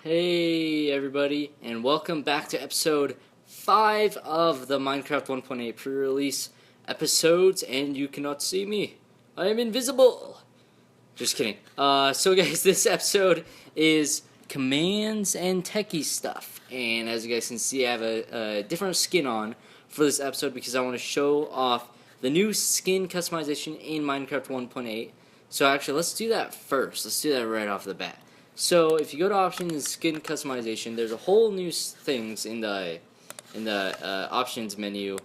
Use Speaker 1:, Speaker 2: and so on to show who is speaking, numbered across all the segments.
Speaker 1: Hey everybody, and welcome back to episode 5 of the Minecraft 1.8 pre-release episodes, and you cannot see me. I am invisible. Just kidding. So guys, this episode is commands and techie stuff, and as you guys can see, I have a different skin on for this episode because I want to show off the new skin customization in Minecraft 1.8. So actually, let's do that first. Let's do that right off the bat. So if you go to options and skin customization, there's a whole new things in the options menu,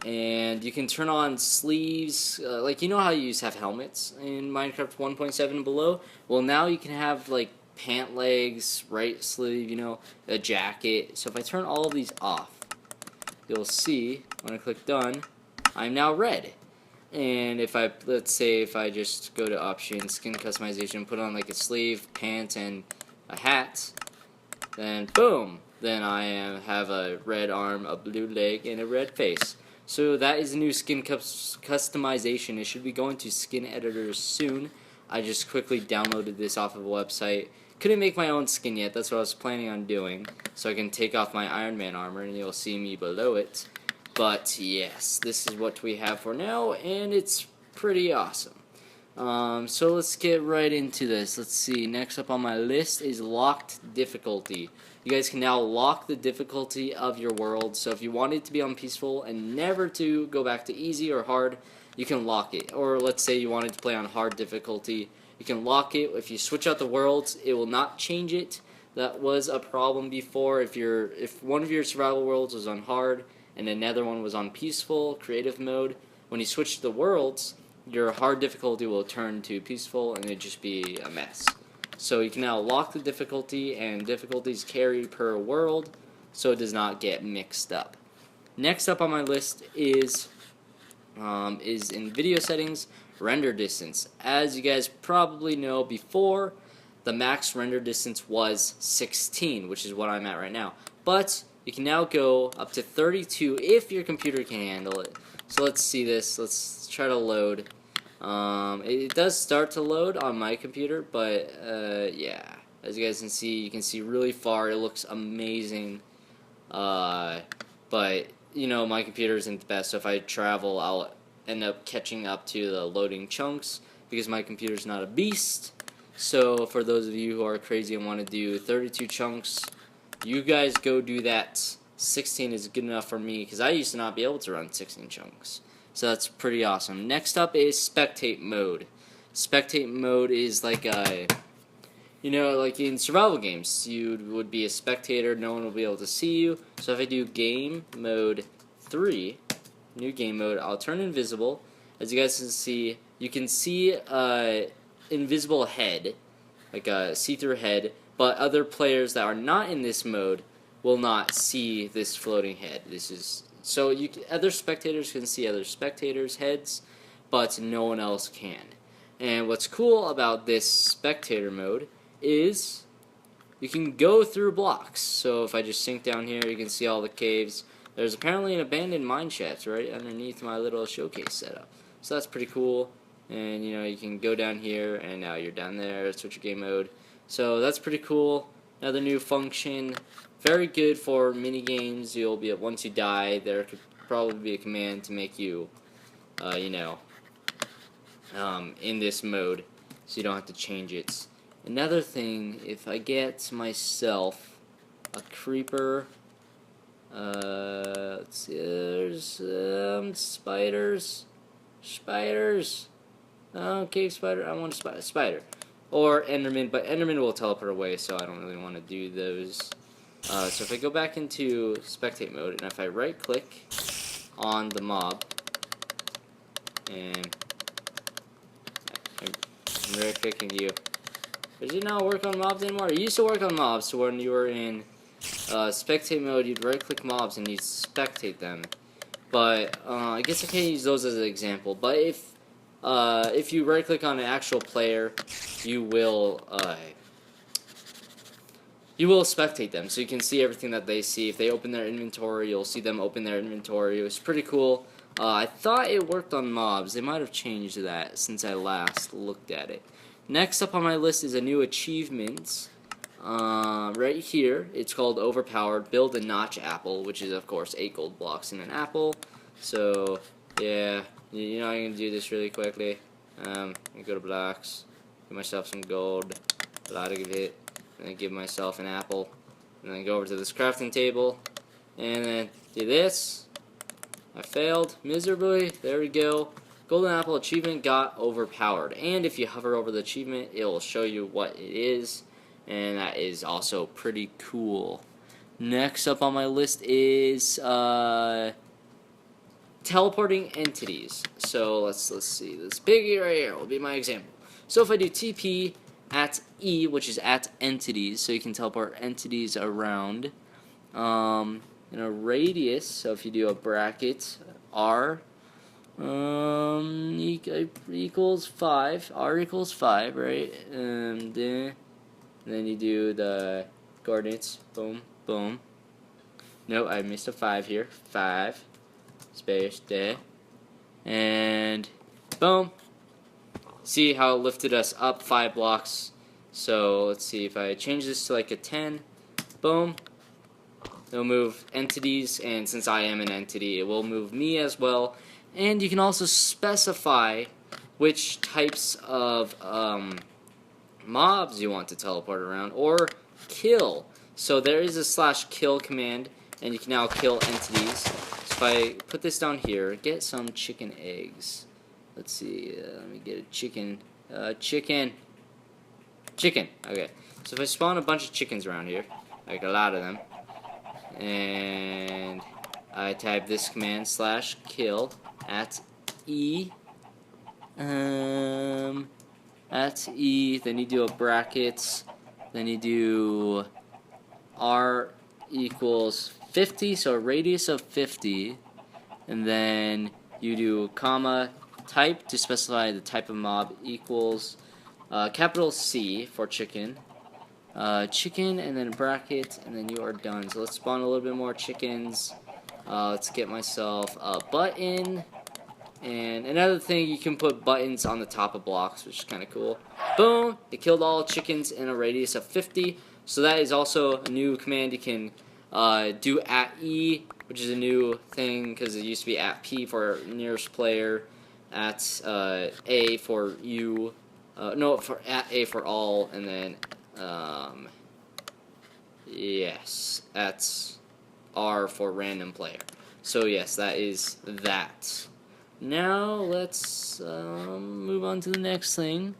Speaker 1: and you can turn on sleeves. Like, you know how you used to have helmets in Minecraft 1.7 and below? Well, now you can have like pant legs, right sleeve, you know, a jacket. So if I turn all of these off, you'll see when I click done, I'm now red. And if let's say if I just go to options, skin customization, put on like a sleeve, pants, and a hat, then boom, then I have a red arm, a blue leg, and a red face. So that is a new skin customization. It should be going to skin editors soon. I just quickly downloaded this off of a website. Couldn't make my own skin yet, that's what I was planning on doing. So I can take off my Iron Man armor and you'll see me below it. But yes, this is what we have for now, and it's pretty awesome. So let's get right into this. Let's see, next up on my list is locked difficulty. You guys can now lock the difficulty of your world, so if you want it to be on peaceful and never to go back to easy or hard, you can lock it. Or let's say you wanted to play on hard difficulty, you can lock it. If you switch out the worlds, it will not change it. That was a problem before. If one of your survival worlds was on hard, and another one was on peaceful, creative mode, when you switch to the worlds, your hard difficulty will turn to peaceful and it'd just be a mess. So you can now lock the difficulty, and difficulties carry per world, so it does not get mixed up. Next up on my list is in video settings, render distance. As you guys probably know, before, the max render distance was 16, which is what I'm at right now. But you can now go up to 32 if your computer can handle it. So let's see this. Let's try to load. It does start to load on my computer, but yeah, as you guys can see, you can see really far. It looks amazing. But you know, my computer isn't the best. So if I travel, I'll end up catching up to the loading chunks because my computer's not a beast. So for those of you who are crazy and want to do 32 chunks, you guys go do that. 16 is good enough for me because I used to not be able to run 16 chunks. So that's pretty awesome. Next up is Spectator Mode. Spectator Mode is like a, you know, like in survival games, you would be a spectator, no one will be able to see you. So if I do game mode 3, new game mode, I'll turn invisible. As you guys can see, you can see invisible head, like a see-through head. But other players that are not in this mode will not see this floating head. So other spectators can see other spectators' heads, but no one else can. And what's cool about this spectator mode is you can go through blocks. So if I just sink down here, you can see all the caves. There's apparently an abandoned mine shaft right underneath my little showcase setup. So that's pretty cool. And you know, you can go down here, and now you're down there. Switch your game mode. So that's pretty cool. Another new function, very good for mini games. You'll be once you die, there could probably be a command to make you, you know, in this mode, so you don't have to change it. Another thing, if I get myself a creeper, let's see, there's spiders. Oh, cave spider. I want a spider. Or Enderman, but Enderman will teleport away, so I don't really want to do those. So if I go back into Spectate Mode, and if I right-click on the mob, and I'm right-clicking you, does it not work on mobs anymore? It used to work on mobs, so when you were in Spectate Mode, you'd right-click mobs and you'd spectate them. But I guess I can't use those as an example, but if you right-click on an actual player, you will spectate them, so you can see everything that they see. If they open their inventory, you'll see them open their inventory. It was pretty cool. I thought it worked on mobs. They might have changed that since I last looked at it. Next up on my list is a new achievement. right here, it's called overpowered. Build a notch apple, which is of course 8 gold blocks in an apple. So yeah, you know I'm gonna do this really quickly. I'm gonna go to blocks, give myself some gold, a lot of it, and then give myself an apple, and then go over to this crafting table, and then do this. I failed miserably. There we go. Golden apple achievement got overpowered, and if you hover over the achievement, it will show you what it is, and that is also pretty cool. Next up on my list is teleporting entities. So let's see. This piggy right here will be my example. So if I do TP at E, which is at entities, so you can teleport entities around in a radius. So if you do a bracket R equals 5, R equals 5, right? And then you do the coordinates. Boom, boom. No, I missed a 5 here. 5 space there, and boom. See how it lifted us up 5 blocks. So let's see if I change this to like a 10. Boom. It'll move entities, and since I am an entity, it will move me as well. And you can also specify which types of mobs you want to teleport around, or kill. So there is a /kill command, and you can now kill entities. So if I put this down here, get some chicken eggs. Let's see, let me get a chicken. Chicken. Okay. So if I spawn a bunch of chickens around here, like a lot of them, and I type this command /kill at E, at E, then you do a brackets, then you do R equals 50, so a radius of 50, and then you do comma type to specify the type of mob equals capital C for chicken, and then bracket, and then you are done. So let's spawn a little bit more chickens. Let's get myself a button. And another thing, you can put buttons on the top of blocks, which is kind of cool. Boom! It killed all chickens in a radius of 50. So that is also a new command you can do at E, which is a new thing because it used to be at P for nearest player, at A for you, for at A for all, and then yes, at R for random player. So yes, that is that. Now let's move on to the next thing,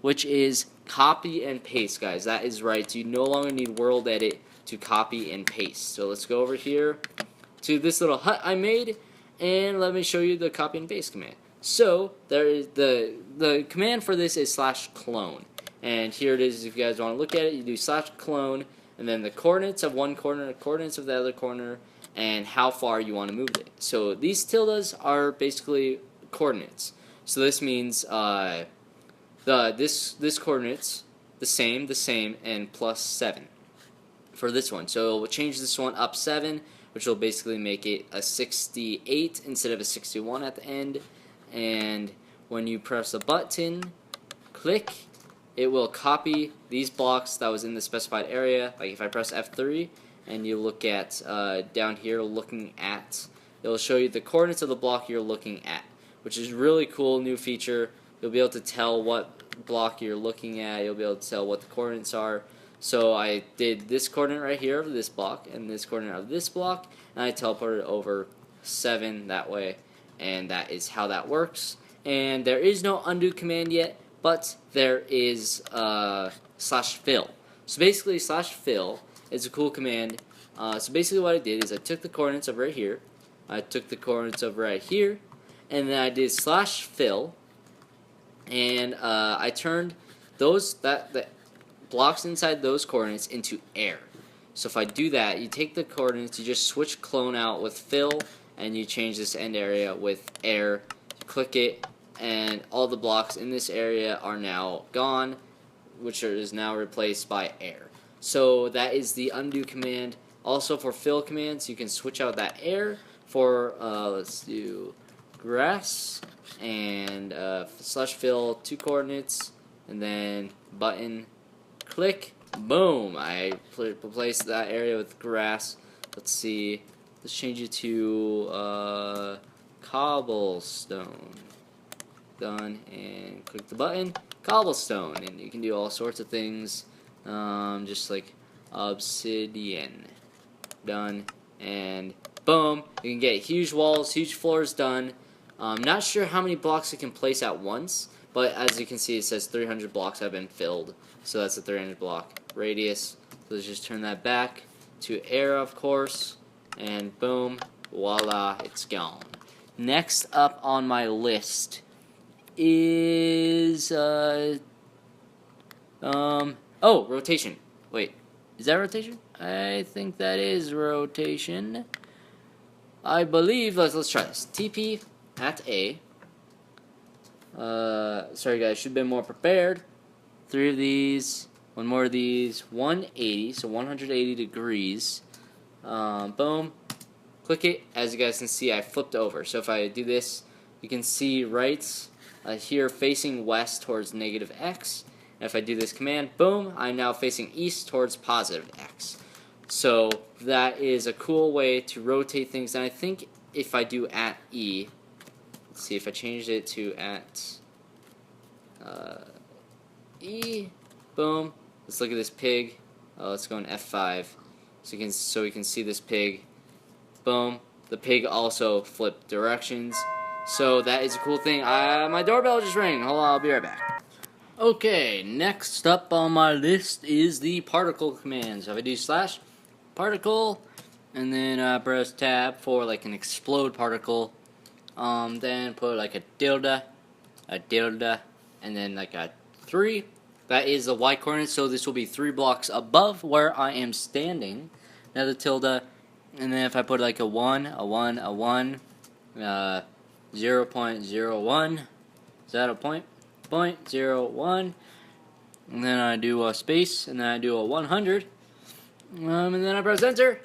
Speaker 1: which is copy and paste, guys. That is right. You no longer need world edit to copy and paste. So let's go over here to this little hut I made, and let me show you the copy and paste command. So there is the command for this is /clone, and here it is. If you guys want to look at it, you do /clone, and then the coordinates of one corner, the coordinates of the other corner, and how far you want to move it. So these tildes are basically coordinates. So this means this coordinates the same, and +7 for this one. So we'll change this one up 7, which will basically make it a 68 instead of a 61 at the end. And when you press the button, click, it will copy these blocks that was in the specified area. Like if I press F3 and you look at down here, looking at, it'll show you the coordinates of the block you're looking at, which is really cool, new feature. You'll be able to tell what block you're looking at. You'll be able to tell what the coordinates are. So I did this coordinate right here of this block and this coordinate of this block, and I teleported over 7 that way, and that is how that works. And there is no undo command yet, but there is /fill. So basically /fill is a cool command. So basically what I did is I took the coordinates of right here, I took the coordinates of right here, and then I did /fill, and I turned the blocks inside those coordinates into air. So if I do that, you take the coordinates, you just switch clone out with fill, and you change this end area with air. Click it, and all the blocks in this area are now gone, which is now replaced by air. So that is the undo command. Also for fill commands, you can switch out that air for let's do grass and /fill 2 coordinates, and then button, click, Boom! I replaced that area with grass. Let's see. Let's change it to cobblestone. Done, and click the button. Cobblestone, and you can do all sorts of things, just like obsidian. Done, and boom! You can get huge walls, huge floors done. Not sure how many blocks it can place at once, but as you can see, it says 300 blocks have been filled. So that's a 300 block radius. So let's just turn that back to air, of course, and boom, voila, it's gone. Next up on my list is rotation. Wait, is that rotation? I think that is rotation. I believe, let's try this. TP at A. Sorry guys, should have been more prepared. 3 of these, 1 more of these, 180, so 180 degrees. Boom. Click it. As you guys can see, I flipped over. So if I do this, you can see right here facing west towards -x. And if I do this command, boom, I'm now facing east towards +x. So that is a cool way to rotate things. And I think if I do at E, let's see if I changed it to at E, boom. Let's look at this pig. Let's go in F5, so we can see this pig. Boom. The pig also flipped directions. So that is a cool thing. My doorbell just rang. Hold on, I'll be right back. Okay, next up on my list is the particle command. So if I do slash particle, and then press tab for like an explode particle, then put like a tilde, and then like a 3. That is the y coordinate, so this will be 3 blocks above where I am standing. Now the tilde, and then if I put like a 1, 0.01, is that a point? 0.01, and then I do a space, and then I do a 100, and then I press enter.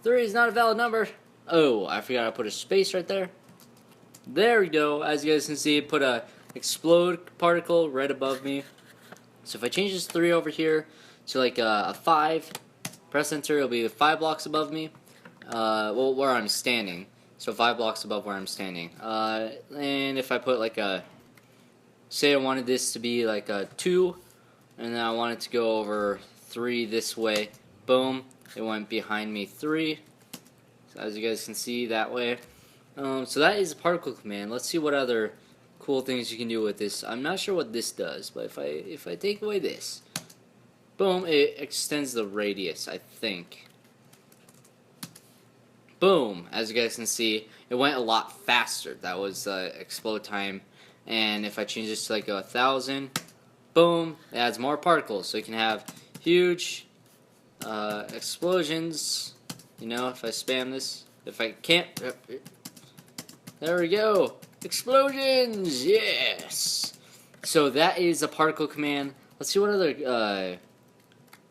Speaker 1: 3 is not a valid number. Oh, I forgot I put a space right there. There we go. As you guys can see, put a explode particle right above me. So if I change this 3 over here to like a 5, press enter, it'll be 5 blocks above me. Well, where I'm standing. So 5 blocks above where I'm standing. And if I put like a, say I wanted this to be like a 2, and then I want it to go over 3 this way. Boom, it went behind me 3. So as you guys can see that way. So that is a particle command. Let's see what other cool things you can do with this. I'm not sure what this does, but if I take away this, boom, it extends the radius, I think. Boom, as you guys can see, it went a lot faster. That was explode time. And if I change this to like 1,000, boom, it adds more particles, so you can have huge explosions. You know, if I spam this, if I can't, there we go. Explosions, yes. So that is a particle command. Let's see what other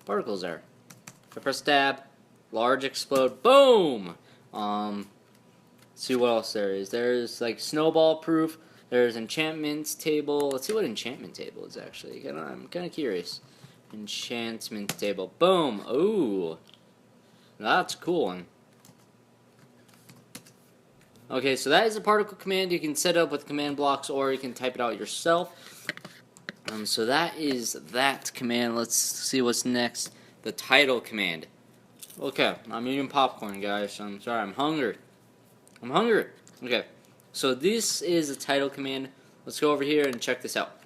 Speaker 1: particles are. If I press tab, large explode, boom. See what else there is. There's like snowball proof. There's enchantment table. Let's see what enchantment table is actually. I'm kind of curious. Enchantment table, boom. Ooh, that's a cool one. Okay, so that is a particle command. You can set up with command blocks, or you can type it out yourself. So that is that command. Let's see what's next. The title command. Okay, I'm eating popcorn, guys. I'm sorry, I'm hungry. I'm hungry. Okay, so this is the title command. Let's go over here and check this out.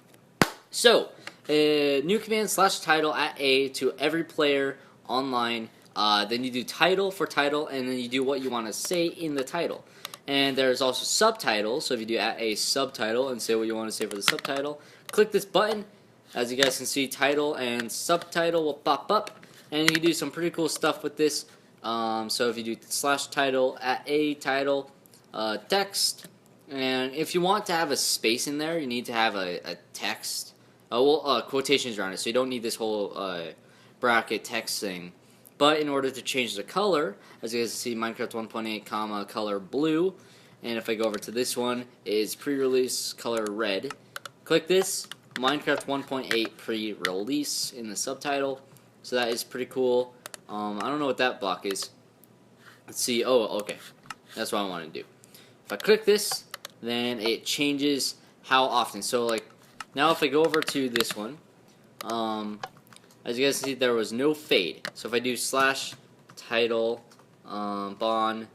Speaker 1: So, new command /title at A to every player online. Then you do title for title, and then you do what you want to say in the title. And there's also subtitles, so if you do at a subtitle and say what you want to say for the subtitle, click this button. As you guys can see, title and subtitle will pop up, and you can do some pretty cool stuff with this. So if you do /title at a title text, and if you want to have a space in there, you need to have a text. Quotations around it, so you don't need this whole bracket text thing. But in order to change the color, as you guys can see, Minecraft 1.8, comma, color blue. And if I go over to this one, is pre-release color red. Click this, Minecraft 1.8 pre-release in the subtitle. So that is pretty cool. I don't know what that block is. Let's see. Oh, okay. That's what I want to do. If I click this, then it changes how often. So, like, now if I go over to this one, as you guys see, there was no fade. So if I do /title bond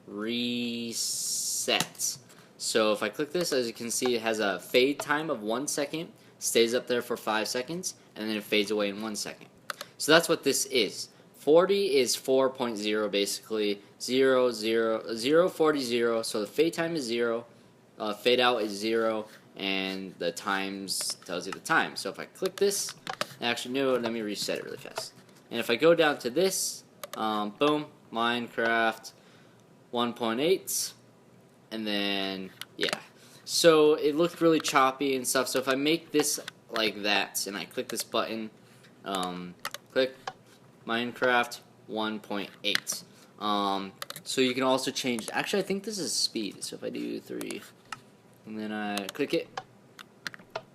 Speaker 1: reset. So if I click this, as you can see, it has a fade time of 1 second, stays up there for 5 seconds, and then it fades away in 1 second. So that's what this is. 40 is 4.0 basically, 0, 0, 0, 40, 0. So the fade time is 0, fade out is 0, and the times tells you the time. So if I click this, actually no, let me reset it really fast. And if I go down to this, boom, Minecraft 1.8, and then yeah. So it looked really choppy and stuff. So if I make this like that, and I click this button, click Minecraft 1.8. So you can also change. Actually, I think this is speed. So if I do 3, and then I click it,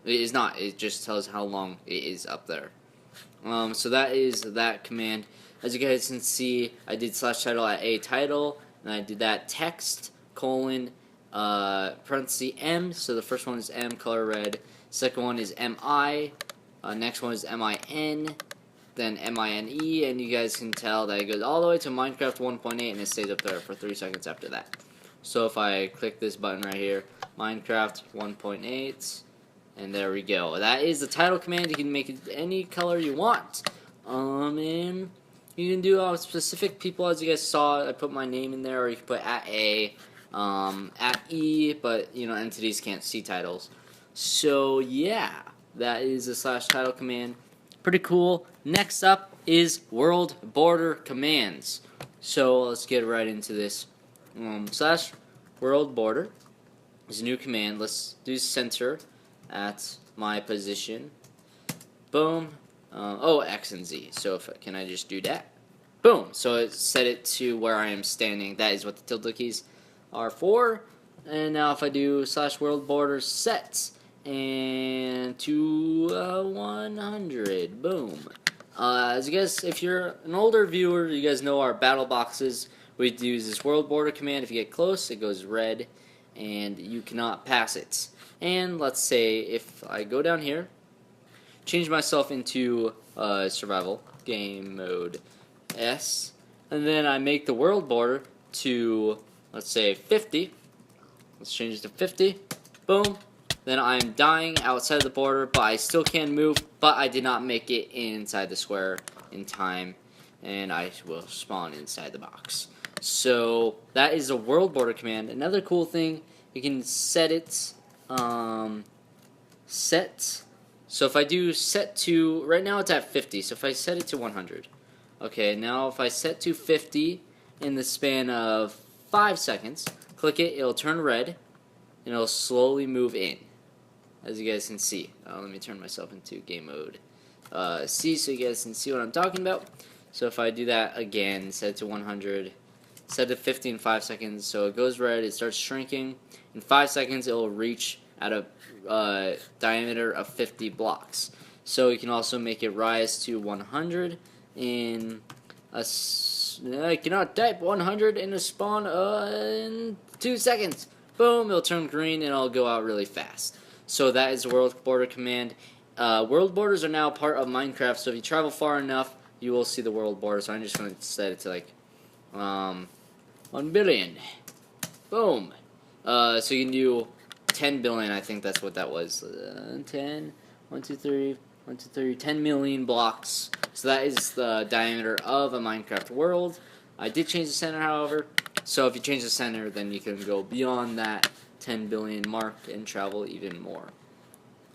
Speaker 1: it is not. It just tells how long it is up there. So that is that command. As you guys can see, I did /title at a title, and I did that text : parenthesis M. So the first one is M, color red. Second one is MI. Next one is MIN. Then MINE, and you guys can tell that it goes all the way to Minecraft 1.8, and it stays up there for 3 seconds after that. So if I click this button right here, Minecraft 1.8, and there we go. That is the title command. You can make it any color you want. And you can do specific people, as you guys saw. I put my name in there, or you can put @A, @E, but you know, entities can't see titles. So yeah, that is the /title command. Pretty cool. Next up is world border commands. So let's get right into this. /world border is a new command. Let's do center at my position. Boom. Oh, X and Z. So can I just do that? Boom. So it set it to where I am standing. That is what the tilde keys are for. And now if I do /world border set and to 100. Boom. As you guys, if you're an older viewer, you guys know our battle boxes. We use this world border command. If you get close, it goes red, and you cannot pass it. And let's say if I go down here, change myself into survival game mode S, and then I make the world border to, let's say, 50. Let's change it to 50. Boom. Then I'm dying outside the border, but I still can move, but I did not make it inside the square in time, and I will spawn inside the box. So that is a world border command. Another cool thing, you can set it, set. So if I do set to, right now it's at 50, so if I set it to 100. Okay, now if I set to 50 in the span of 5 seconds, click it, it'll turn red, and it'll slowly move in. As you guys can see. Let me turn myself into game mode C so you guys can see what I'm talking about. So if I do that again, set it to 100, set it to 50 in 5 seconds, so it goes red, it starts shrinking. In 5 seconds, it will reach at a diameter of 50 blocks. So you can also make it rise to 100 in a... I cannot type 100 in a spawn in 2 seconds. Boom, it'll turn green and it'll go out really fast. So that is the world border command. World borders are now part of Minecraft, so if you travel far enough, you will see the world border. So I'm just going to set it to like 1 billion. Boom. So you can do 10 billion, I think that's what that was. 10, 1, 2, 3, 1, 2, 3, 10 million blocks. So that is the diameter of a Minecraft world. I did change the center, however. So if you change the center, then you can go beyond that 10 billion mark and travel even more.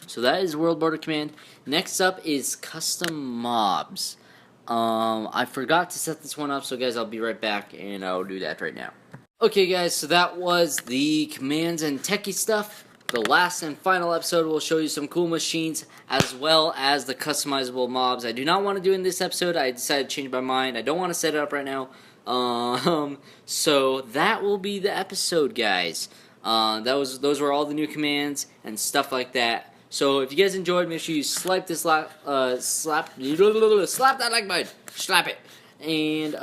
Speaker 1: So that is world border command. Next up is custom mobs. I forgot to set this one up, so guys, I'll be right back and I'll do that right now. Okay guys, so that was the commands and techie stuff. The last and final episode will show you some cool machines as well as the customizable mobs. I do not want to do in this episode. I decided to change my mind. I don't want to set it up right now. So that will be the episode, guys. Those were all the new commands and stuff like that. So if you guys enjoyed, make sure you slap that like button, slap it. And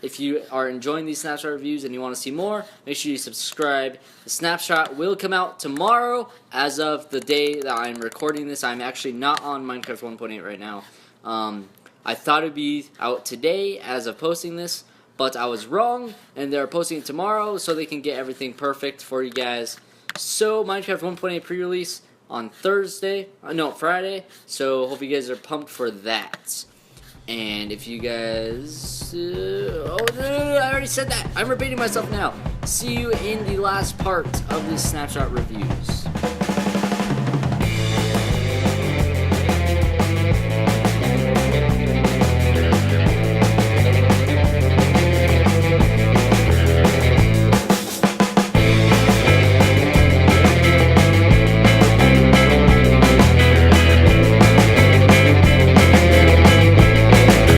Speaker 1: if you are enjoying these snapshot reviews and you want to see more, make sure you subscribe. The snapshot will come out tomorrow. As of the day that I'm recording this, I'm actually not on Minecraft 1.8 right now. I thought it would be out today as of posting this, but I was wrong, and they're posting it tomorrow so they can get everything perfect for you guys. So Minecraft 1.8 pre-release on Friday, so hope you guys are pumped for that. And if you guys... I already said that. I'm repeating myself now. See you in the last part of this snapshot reviews.